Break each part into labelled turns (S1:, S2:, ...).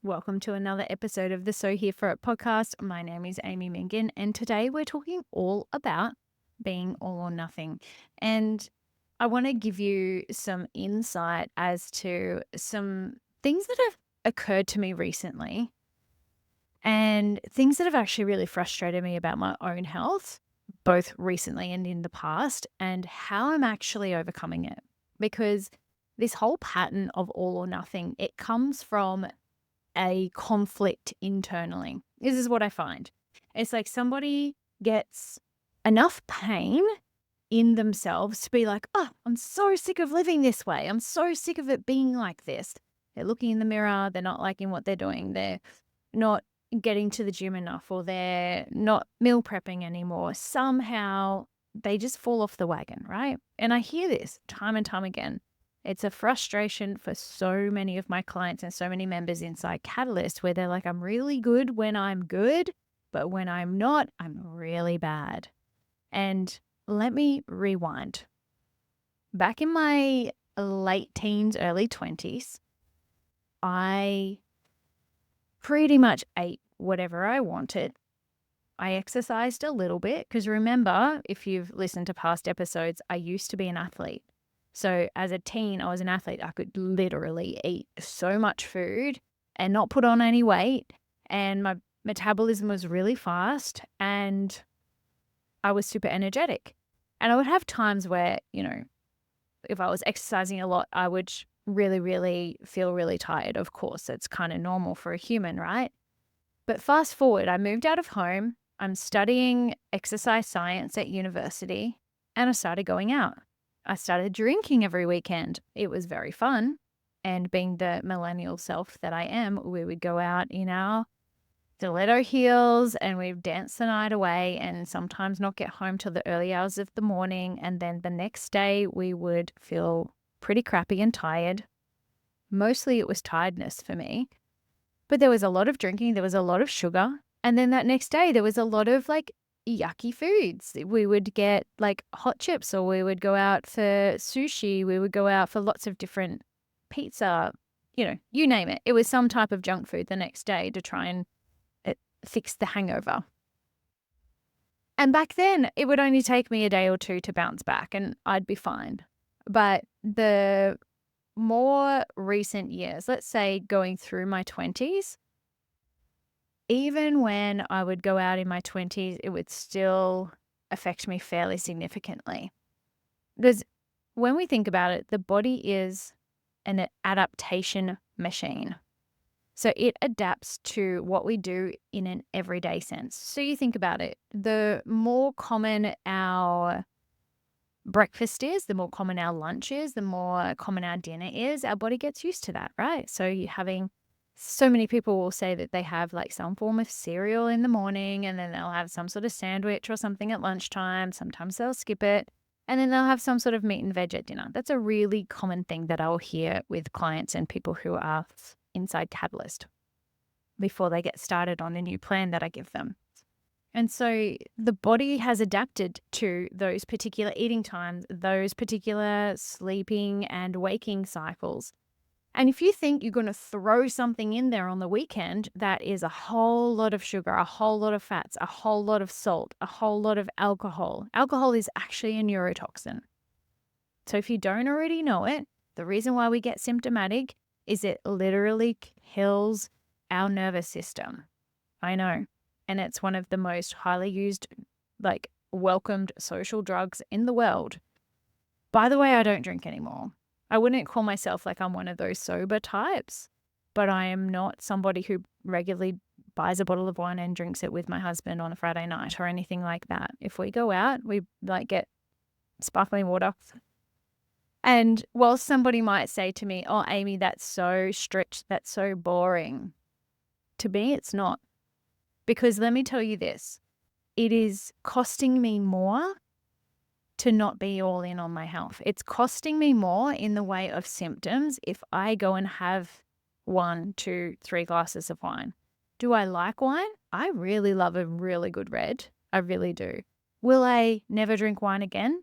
S1: Welcome to another episode of the So Here For It podcast. My name is Amy Mingan, and today we're talking all about being all or nothing. And I want to give you some insight as to some things that have occurred to me recently and things that have actually really frustrated me about my own health, both recently and in the past, and how I'm actually overcoming it. Because this whole pattern of all or nothing, it comes from a conflict internally. This is what I find. It's like somebody gets enough pain in themselves to be like, oh, I'm so sick of living this way. I'm so sick of it being like this. They're looking in the mirror. They're not liking what they're doing. They're not getting to the gym enough, or they're not meal prepping anymore. Somehow they just fall off the wagon, right? And I hear this time and time again. It's a frustration for so many of my clients and so many members inside Catalyst, where they're like, I'm really good when I'm good, but when I'm not, I'm really bad. And let me rewind. Back in my late teens, early 20s, I pretty much ate whatever I wanted. I exercised a little bit because remember, if you've listened to past episodes, I used to be an athlete. So as a teen, I was an athlete. I could literally eat so much food and not put on any weight. And my metabolism was really fast and I was super energetic. And I would have times where, if I was exercising a lot, I would really, really feel really tired. Of course, that's kind of normal for a human, right? But fast forward, I moved out of home. I'm studying exercise science at university and I started going out. I started drinking every weekend. It was very fun. And being the millennial self that I am, we would go out in our stiletto heels and we'd dance the night away and sometimes not get home till the early hours of the morning. And then the next day we would feel pretty crappy and tired. Mostly it was tiredness for me. But there was a lot of drinking, there was a lot of sugar. And then that next day, there was a lot of like yucky foods. We would get like hot chips, or we would go out for sushi. We would go out for lots of different pizza, you name it. It was some type of junk food the next day to try and fix the hangover. And back then, it would only take me a day or two to bounce back and I'd be fine. But the more recent years, let's say going through my 20s, even when I would go out in my 20s, it would still affect me fairly significantly. Because when we think about it, the body is an adaptation machine. So it adapts to what we do in an everyday sense. So you think about it, the more common our breakfast is, the more common our lunch is, the more common our dinner is, our body gets used to that, right? So you're having so many people will say that they have like some form of cereal in the morning and then they'll have some sort of sandwich or something at lunchtime. Sometimes they'll skip it and then they'll have some sort of meat and veg at dinner. That's a really common thing that I'll hear with clients and people who are inside Catalyst before they get started on a new plan that I give them. And so the body has adapted to those particular eating times, those particular sleeping and waking cycles. And if you think you're going to throw something in there on the weekend that is a whole lot of sugar, a whole lot of fats, a whole lot of salt, a whole lot of alcohol, alcohol is actually a neurotoxin. So if you don't already know it, the reason why we get symptomatic is it literally kills our nervous system. I know. And it's one of the most highly used, welcomed social drugs in the world. By the way, I don't drink anymore. I wouldn't call myself like I'm one of those sober types, but I am not somebody who regularly buys a bottle of wine and drinks it with my husband on a Friday night or anything like that. If we go out, we get sparkling water. And while somebody might say to me, oh, Amy, that's so strict, that's so boring. To me, it's not. Because let me tell you this, it is costing me more to not be all in on my health. It's costing me more in the way of symptoms if I go and have 1, 2, 3 glasses of wine. Do I like wine? I really love a really good red. I really do. Will I never drink wine again?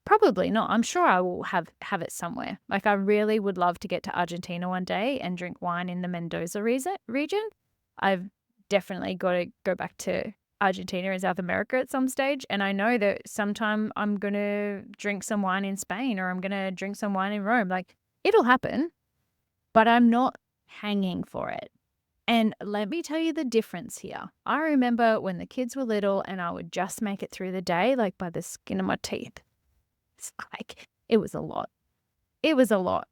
S1: Probably not. I'm sure I will have it somewhere. Like, I really would love to get to Argentina one day and drink wine in the Mendoza region. I've definitely got to go back to Argentina and South America at some stage, and I know that sometime I'm gonna drink some wine in Spain, or I'm gonna drink some wine in Rome. Like, it'll happen, but I'm not hanging for it. And let me tell you the difference here. I remember when the kids were little and I would just make it through the day, like by the skin of my teeth. It's like, it was a lot. It was a lot.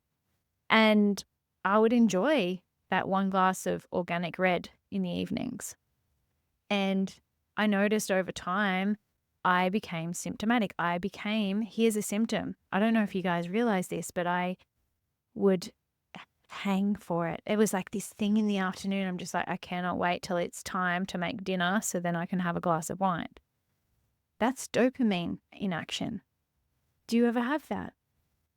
S1: And I would enjoy that one glass of organic red in the evenings. And I noticed over time, I became symptomatic. Here's a symptom. I don't know if you guys realize this, but I would hang for it. It was like this thing in the afternoon. I'm just like, I cannot wait till it's time to make dinner so then I can have a glass of wine. That's dopamine in action. Do you ever have that?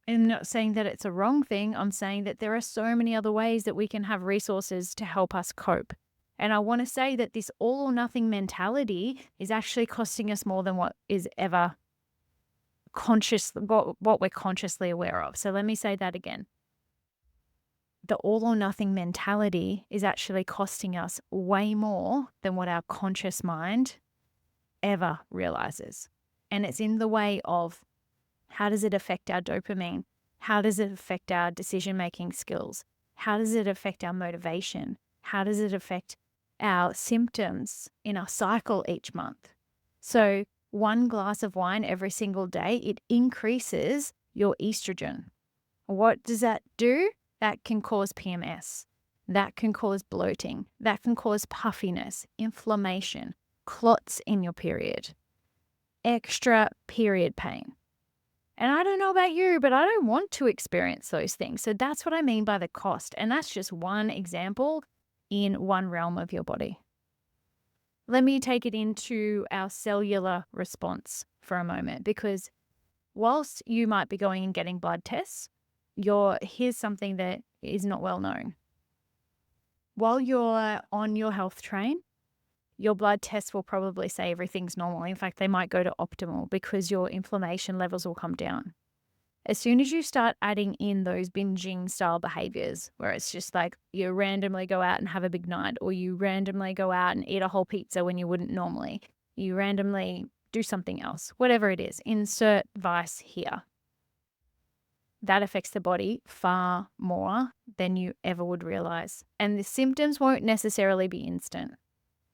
S1: I'm not saying that it's a wrong thing. I'm saying that there are so many other ways that we can have resources to help us cope. And I want to say that this all or nothing mentality is actually costing us more than what is ever what we're consciously aware of. So let me say that again. The all or nothing mentality is actually costing us way more than what our conscious mind ever realizes. And it's in the way of, how does it affect our dopamine? How does it affect our decision-making skills? How does it affect our motivation? How does it affect our symptoms in our cycle each month? So one glass of wine every single day, it increases your estrogen. What does that do? That can cause PMS. That can cause bloating. That can cause puffiness, inflammation, clots in your period, extra period pain. And I don't know about you, but I don't want to experience those things. So that's what I mean by the cost. And that's just one example in one realm of your body. Let me take it into our cellular response for a moment, because whilst you might be going and getting blood tests, here's something that is not well known. While you're on your health train, your blood tests will probably say everything's normal. In fact, they might go to optimal because your inflammation levels will come down. As soon as you start adding in those binging style behaviors, where it's just like you randomly go out and have a big night, or you randomly go out and eat a whole pizza when you wouldn't normally, you randomly do something else, whatever it is, insert vice here. That affects the body far more than you ever would realize. And the symptoms won't necessarily be instant.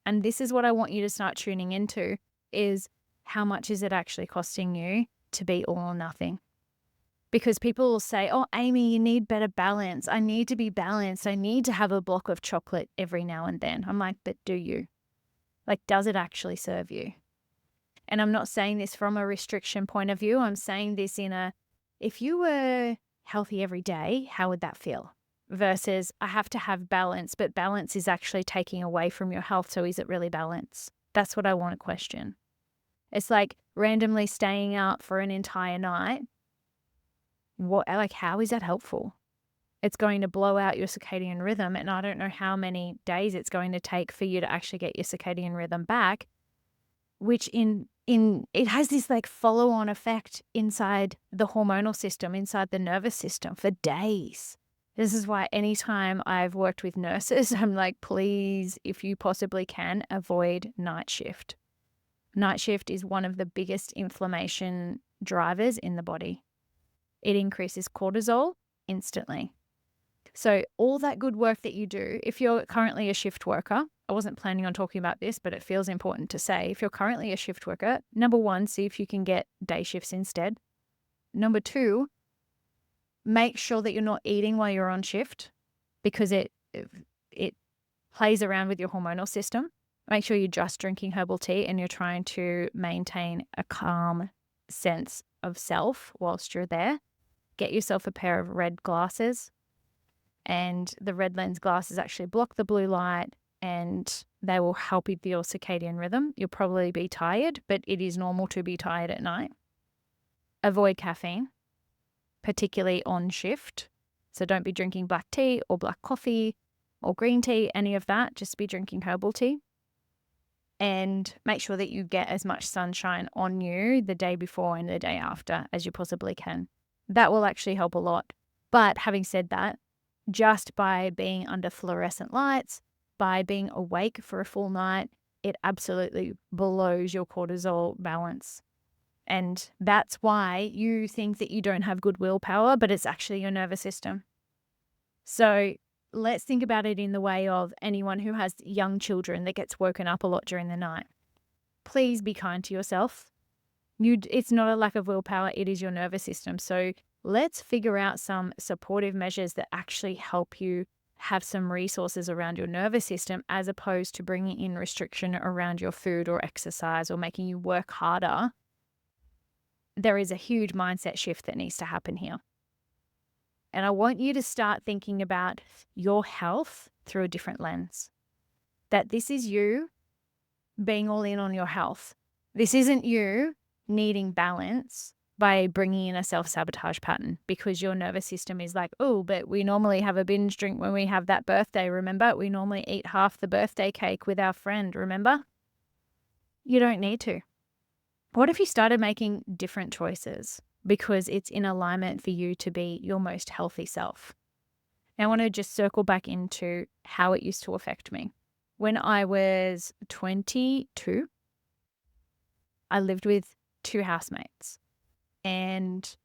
S1: And this is what I want you to start tuning into, is how much is it actually costing you to be all or nothing? Because people will say, oh, Amy, you need better balance. I need to be balanced. I need to have a block of chocolate every now and then. I'm like, but do you? Like, does it actually serve you? And I'm not saying this from a restriction point of view. I'm saying this if you were healthy every day, how would that feel? Versus, I have to have balance, but balance is actually taking away from your health. So is it really balance? That's what I want to question. It's like randomly staying up for an entire night. How is that helpful? It's going to blow out your circadian rhythm. And I don't know how many days it's going to take for you to actually get your circadian rhythm back, which it has this like follow-on effect inside the hormonal system, inside the nervous system for days. This is why anytime I've worked with nurses, I'm like, please, if you possibly can, avoid night shift. Night shift is one of the biggest inflammation drivers in the body. It increases cortisol instantly. So all that good work that you do, if you're currently a shift worker, I wasn't planning on talking about this, but it feels important to say, if you're currently a shift worker, number one, see if you can get day shifts instead. Number two, make sure that you're not eating while you're on shift, because it plays around with your hormonal system. Make sure you're just drinking herbal tea and you're trying to maintain a calm sense of self whilst you're there. Get yourself a pair of red glasses, and the red lens glasses actually block the blue light and they will help with your circadian rhythm. You'll probably be tired, but it is normal to be tired at night. Avoid caffeine, particularly on shift. So don't be drinking black tea or black coffee or green tea, any of that. Just be drinking herbal tea. and make sure that you get as much sunshine on you the day before and the day after as you possibly can. That will actually help a lot. But having said that, just by being under fluorescent lights, by being awake for a full night, it absolutely blows your cortisol balance. And that's why you think that you don't have good willpower, but it's actually your nervous system. So let's think about it in the way of anyone who has young children that gets woken up a lot during the night. Please be kind to yourself. It's not a lack of willpower, it is your nervous system. So let's figure out some supportive measures that actually help you have some resources around your nervous system, as opposed to bringing in restriction around your food or exercise or making you work harder. There is a huge mindset shift that needs to happen here. And I want you to start thinking about your health through a different lens. That this is you being all in on your health. This isn't you needing balance by bringing in a self-sabotage pattern because your nervous system is like, oh, but we normally have a binge drink when we have that birthday, remember? We normally eat half the birthday cake with our friend, remember? You don't need to. What if you started making different choices because it's in alignment for you to be your most healthy self? Now, I want to just circle back into how it used to affect me. When I was 22, I lived with 2 housemates, and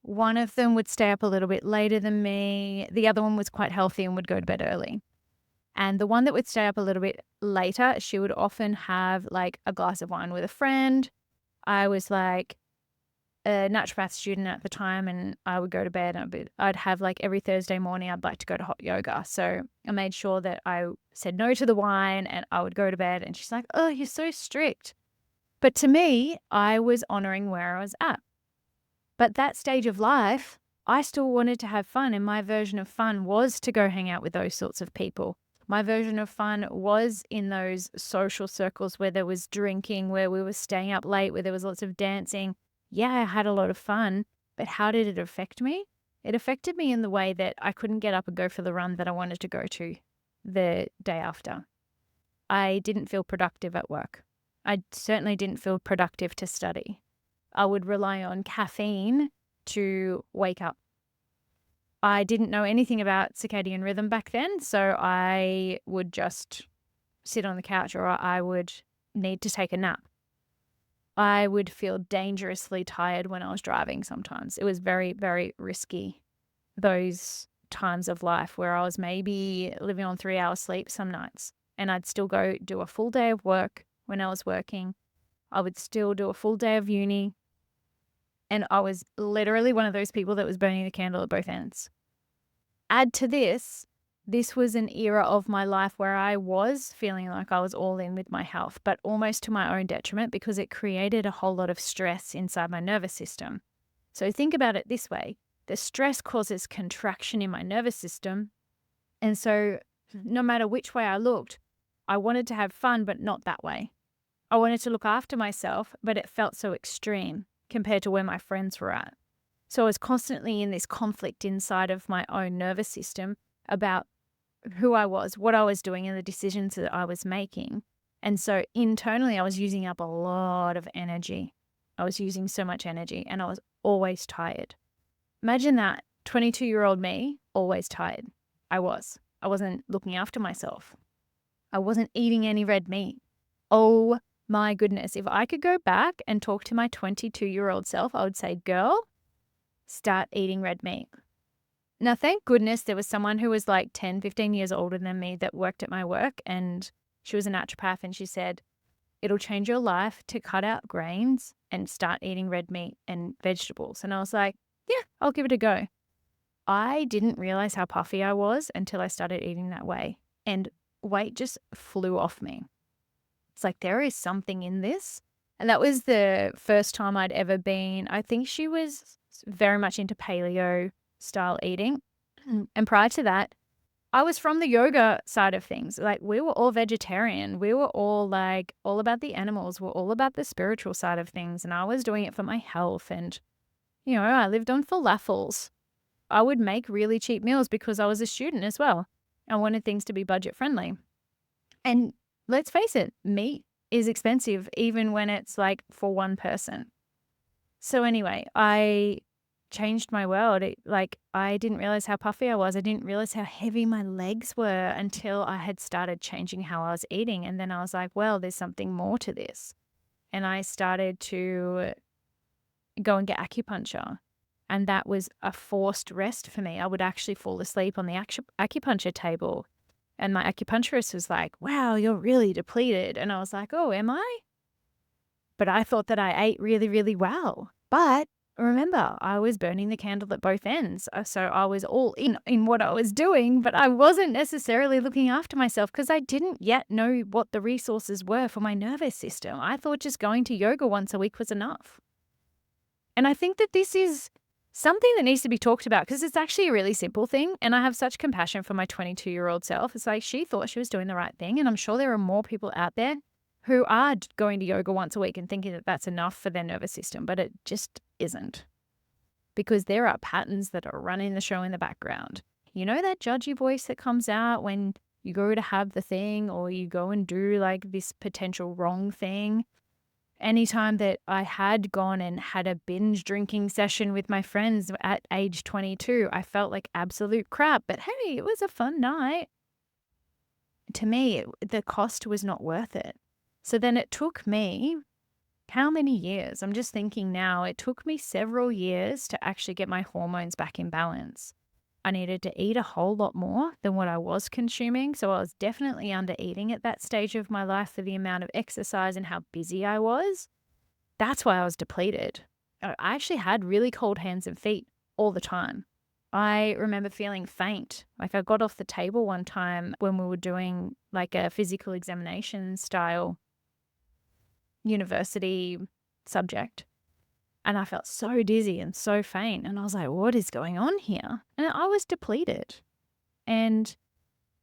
S1: one of them would stay up a little bit later than me. The other one was quite healthy and would go to bed early. And the one that would stay up a little bit later, she would often have like a glass of wine with a friend. I was like a naturopath student at the time, and I would go to bed and I'd have like every Thursday morning, I'd like to go to hot yoga. So I made sure that I said no to the wine and I would go to bed. And she's like, oh, you're so strict. But to me, I was honoring where I was at. But that stage of life, I still wanted to have fun. And my version of fun was to go hang out with those sorts of people. My version of fun was in those social circles where there was drinking, where we were staying up late, where there was lots of dancing. Yeah, I had a lot of fun, but how did it affect me? It affected me in the way that I couldn't get up and go for the run that I wanted to go to the day after. I didn't feel productive at work. I certainly didn't feel productive to study. I would rely on caffeine to wake up. I didn't know anything about circadian rhythm back then, so I would just sit on the couch or I would need to take a nap. I would feel dangerously tired when I was driving sometimes. It was very, very risky, those times of life where I was maybe living on 3 hours sleep some nights, and I'd still go do a full day of work when I was working. I would still do a full day of uni. And I was literally one of those people that was burning the candle at both ends. Add to this, this was an era of my life where I was feeling like I was all in with my health, but almost to my own detriment because it created a whole lot of stress inside my nervous system. So think about it this way. The stress causes contraction in my nervous system. And so no matter which way I looked, I wanted to have fun, but not that way. I wanted to look after myself, but it felt so extreme compared to where my friends were at. So I was constantly in this conflict inside of my own nervous system about who I was, what I was doing, and the decisions that I was making. And so internally, I was using up a lot of energy. I was using so much energy, and I was always tired. Imagine that 22-year-old me, always tired. I wasn't looking after myself. I wasn't eating any red meat. Oh my goodness, if I could go back and talk to my 22-year-old self, I would say, girl, start eating red meat. Now, thank goodness there was someone who was like 10, 15 years older than me that worked at my work, and she was a naturopath, and she said, it'll change your life to cut out grains and start eating red meat and vegetables. And I was like, yeah, I'll give it a go. I didn't realize how puffy I was until I started eating that way, and weight just flew off me. It's like, there is something in this. And that was the first time I'd ever been. I think she was very much into paleo style eating. And prior to that, I was from the yoga side of things. Like, we were all vegetarian. We were all like all about the animals. We're all about the spiritual side of things. And I was doing it for my health. And, I lived on falafels. I would make really cheap meals because I was a student as well. I wanted things to be budget friendly. And let's face it, meat is expensive even when it's like for one person. So anyway, I changed my world. I didn't realize how puffy I was. I didn't realize how heavy my legs were until I had started changing how I was eating. And then I was like, well, there's something more to this. And I started to go and get acupuncture. And that was a forced rest for me. I would actually fall asleep on the acupuncture table. And my acupuncturist was like, wow, you're really depleted. And I was like, oh, am I? But I thought that I ate really, really well. But remember, I was burning the candle at both ends. So I was all in what I was doing, but I wasn't necessarily looking after myself because I didn't yet know what the resources were for my nervous system. I thought just going to yoga once a week was enough. And I think that this is something that needs to be talked about because it's actually a really simple thing. And I have such compassion for my 22-year-old self. It's like she thought she was doing the right thing. And I'm sure there are more people out there who are going to yoga once a week and thinking that that's enough for their nervous system, but it just isn't. Because there are patterns that are running the show in the background. You know that judgy voice that comes out when you go to have the thing or you go and do like this potential wrong thing? Anytime that I had gone and had a binge drinking session with my friends at age 22, I felt like absolute crap. But hey, it was a fun night. To me, the cost was not worth it. So then it took me, how many years? I'm just thinking now, it took me several years to actually get my hormones back in balance. I needed to eat a whole lot more than what I was consuming. So I was definitely under eating at that stage of my life for the amount of exercise and how busy I was. That's why I was depleted. I actually had really cold hands and feet all the time. I remember feeling faint. Like I got off the table one time when we were doing like a physical examination style university subject. And I felt so dizzy and so faint. And I was like, what is going on here? And I was depleted. And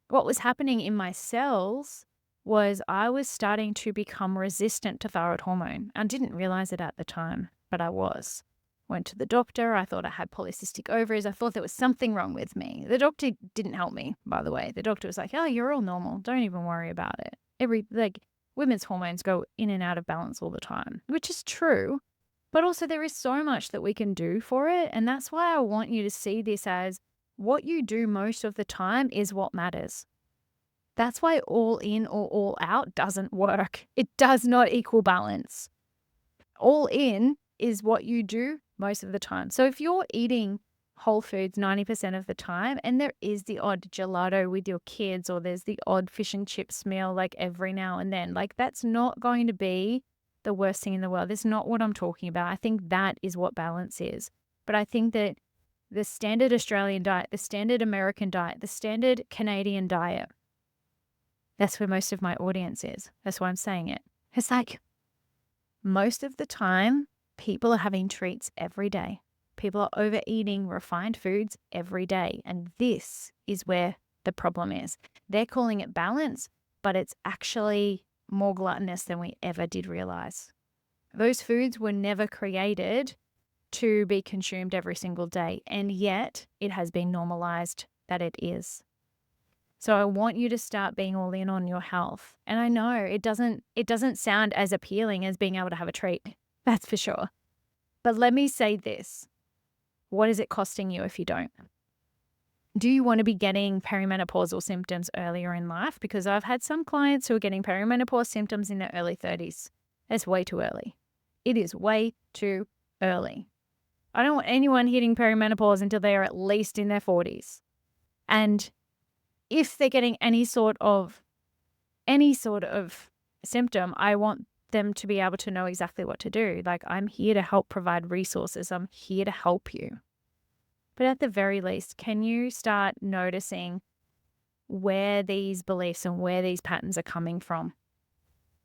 S1: what was happening in my cells was I was starting to become resistant to thyroid hormone. I didn't realize it at the time, but I was. Went to the doctor. I thought I had polycystic ovaries. I thought there was something wrong with me. The doctor didn't help me, by the way. The doctor was like, oh, you're all normal. Don't even worry about it. Women's hormones go in and out of balance all the time, which is true. But also there is so much that we can do for it. And that's why I want you to see this as what you do most of the time is what matters. That's why all in or all out doesn't work. It does not equal balance. All in is what you do most of the time. So if you're eating whole foods 90% of the time, and there is the odd gelato with your kids, or there's the odd fish and chips meal like every now and then, like that's not going to be the worst thing in the world. That's not what I'm talking about. I think that is what balance is. But I think that the standard Australian diet, the standard American diet, the standard Canadian diet, that's where most of my audience is. That's why I'm saying it. It's like most of the time, people are having treats every day. People are overeating refined foods every day. And this is where the problem is. They're calling it balance, but it's actually more gluttonous than we ever did realize. Those foods were never created to be consumed every single day. And yet it has been normalized that it is. So I want you to start being all in on your health. And I know it doesn't sound as appealing as being able to have a treat. That's for sure. But let me say this. What is it costing you if you don't? Do you want to be getting perimenopausal symptoms earlier in life? Because I've had some clients who are getting perimenopause symptoms in their early 30s. That's way too early. It is way too early. I don't want anyone hitting perimenopause until they are at least in their 40s. And if they're getting any sort of symptom, I want them to be able to know exactly what to do. Like, I'm here to help provide resources. I'm here to help you. But at the very least, can you start noticing where these beliefs and where these patterns are coming from?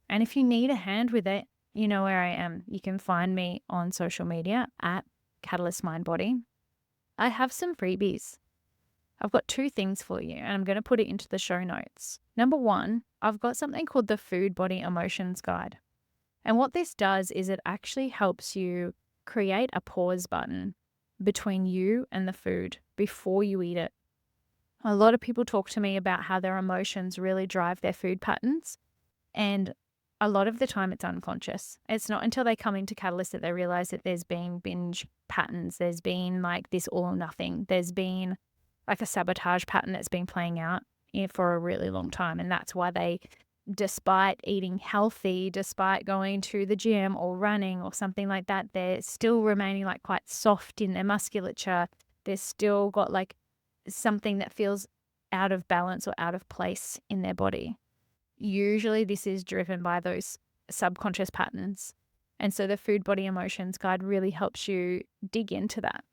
S1: And if you need a hand with it, you know where I am. You can find me on social media at Catalyst Mind Body. I have some freebies. I've got 2 things for you, and I'm going to put it into the show notes. Number 1, I've got something called the Food Body Emotions Guide. And what this does is it actually helps you create a pause button between you and the food before you eat it. A lot of people talk to me about how their emotions really drive their food patterns. And a lot of the time it's unconscious. It's not until they come into Catalyst that they realize that there's been binge patterns. There's been like this all or nothing. There's been like a sabotage pattern that's been playing out for a really long time. And that's why they, despite eating healthy, despite going to the gym or running or something like that, they're still remaining like quite soft in their musculature. They've still got like something that feels out of balance or out of place in their body. Usually this is driven by those subconscious patterns. And so the Food Body Emotions Guide really helps you dig into that.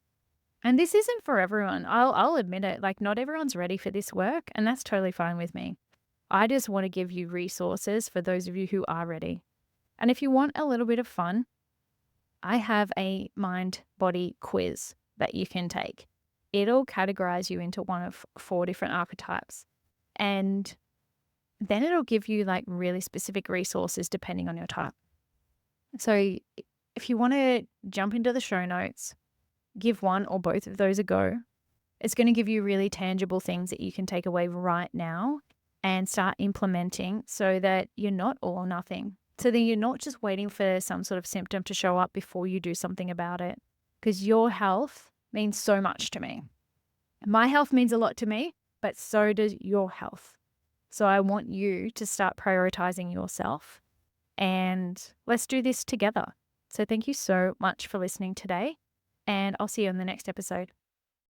S1: And this isn't for everyone. I'll admit it. Like, not everyone's ready for this work, and that's totally fine with me. I just want to give you resources for those of you who are ready. And if you want a little bit of fun, I have a mind body quiz that you can take. It'll categorize you into one of 4 different archetypes. And then it'll give you like really specific resources depending on your type. So if you want to jump into the show notes, give one or both of those a go. It's going to give you really tangible things that you can take away right now and start implementing so that you're not all or nothing. So that you're not just waiting for some sort of symptom to show up before you do something about it. Because your health means so much to me. My health means a lot to me, but so does your health. So I want you to start prioritizing yourself, and let's do this together. So thank you so much for listening today, and I'll see you in the next episode.